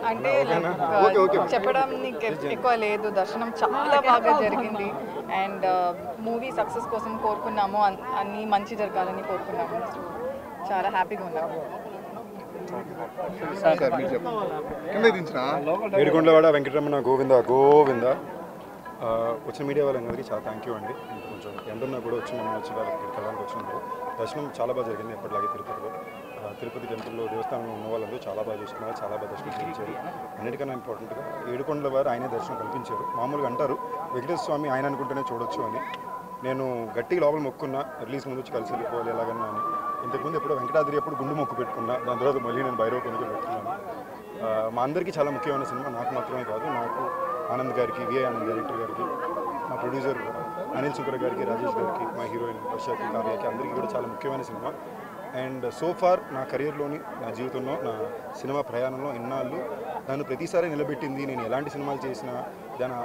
అంటే చెప్పడానికి ఎక్కువ లేదు. దర్శనం చాలా బాగా జరిగింది అండ్ మూవీ సక్సెస్ కోసం కోరుకున్నాము, అన్నీ మంచి జరగాలని కోరుకున్నాము. చాలా హ్యాపీగా ఉన్నాము. ఏడుకొండలవాడ వెంకటరమణ గోవింద గోవింద. వచ్చిన మీడియా వాళ్ళందరికీ చాలా థ్యాంక్ యూ అండి. కొంచెం ఎండున్నా కూడా వచ్చి మమ్మల్ని వచ్చి వాళ్ళకి కలడానికి వచ్చినప్పుడు దర్శనం చాలా బాగా జరిగింది. ఎప్పటిలాగే తిరుపతి టెంపుల్లో దేవస్థానంలో ఉన్న వాళ్ళందరూ చాలా బాగా చూసుకున్నారు, చాలా బాగా దర్శనం చేయించారు. అన్నిటికన్నా ఇంపార్టెంట్గా ఏడుకొండల వారు ఆయనే దర్శనం కల్పించారు. మామూలుగా అంటారు వెంకటేశ్వర స్వామి ఆయన అనుకుంటేనే చూడొచ్చు అని. నేను గట్టిగా లోపల మొక్కున్నా రిలీజ్ ముందు వచ్చి కలిసి వెళ్ళిపోవాలి ఎలాగన్నా అని. ఇంతకుముందు ఎప్పుడో వెంకటాద్రి ఎప్పుడు గుండు మొక్కు పెట్టుకున్నా, దాని తర్వాత మళ్ళీ నేను భైరవ కొనుక్కు పెట్టుకున్నాను. మా అందరికీ చాలా ముఖ్యమైన సినిమా, నాకు మాత్రమే కాదు, నాకు ఆనంద్ గారికి, విఐ ఆనంద్ డైరెక్టర్ గారికి, మా ప్రొడ్యూసర్ అనిల్ సుబ్ర గారికి, రాజేష్ గారికి, మా హీరోయిన్ వర్షాకి, కావ్యకి అందరికీ కూడా చాలా ముఖ్యమైన సినిమా. అండ్ సో ఫార్ నా కెరియర్లోని, నా జీవితంలో, నా సినిమా ప్రయాణంలో ఇన్నాళ్ళు నన్ను ప్రతిసారి నిలబెట్టింది. నేను ఎలాంటి సినిమాలు చేసినా, దాన్ని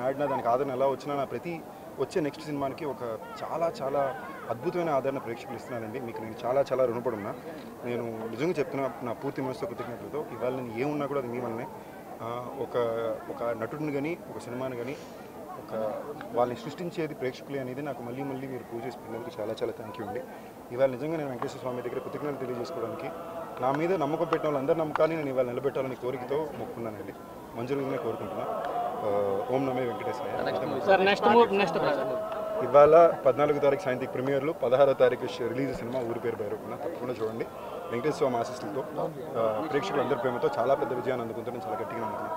ఆడినా, దానికి ఆదరణ ఎలా వచ్చినా, నా ప్రతి వచ్చే నెక్స్ట్ సినిమాకి ఒక చాలా చాలా అద్భుతమైన ఆదరణ ప్రేక్షకులు ఇస్తున్నానండి. మీకు నేను చాలా చాలా రుణపడి ఉన్నా. నేను నిజంగా చెప్తున్నా, నా పూర్తి మనసుతో కృతజ్ఞతలతో. ఇవాళ నేను ఏమున్నా కూడా అది మీ వల్లనే. ఒక నటుడిని కానీ, ఒక సినిమాని కానీ, వాళ్ళని సృష్టించేది ప్రేక్షకులే అనేది నాకు మళ్ళీ మీరు ప్రూవ్ చేసి పెట్టినందుకు చాలా చాలా థ్యాంక్ యూ అండి. ఇవాళ నిజంగా నేను వెంకటేశ్వర స్వామి దగ్గర కృతజ్ఞతలు తెలియజేసుకోవడానికి, నా మీద నమ్మకం పెట్టిన వాళ్ళందరూ నమ్మకాన్ని నేను ఇవాళ నిలబెట్టాలని కోరికతో మొక్కున్నానండి. మంజురుగానే కోరుకుంటున్నా. ఓం నమే వెంకటేశ్వర. ఇవాళ 14వ తారీఖు సాయంత్రం ప్రీమియర్లు, 16వ తారీఖు రిలీజ్ సినిమా ఊరి పేరు భైరవకొండ. తప్పకుండా చూడండి. వెంకటేశ్వర స్వామి ఆశీస్సులతో ప్రేక్షకులందరి ప్రేమతో చాలా పెద్ద విజయాన్ని అందుకుంటారని చాలా గట్టిగా నమ్ముతున్నాను.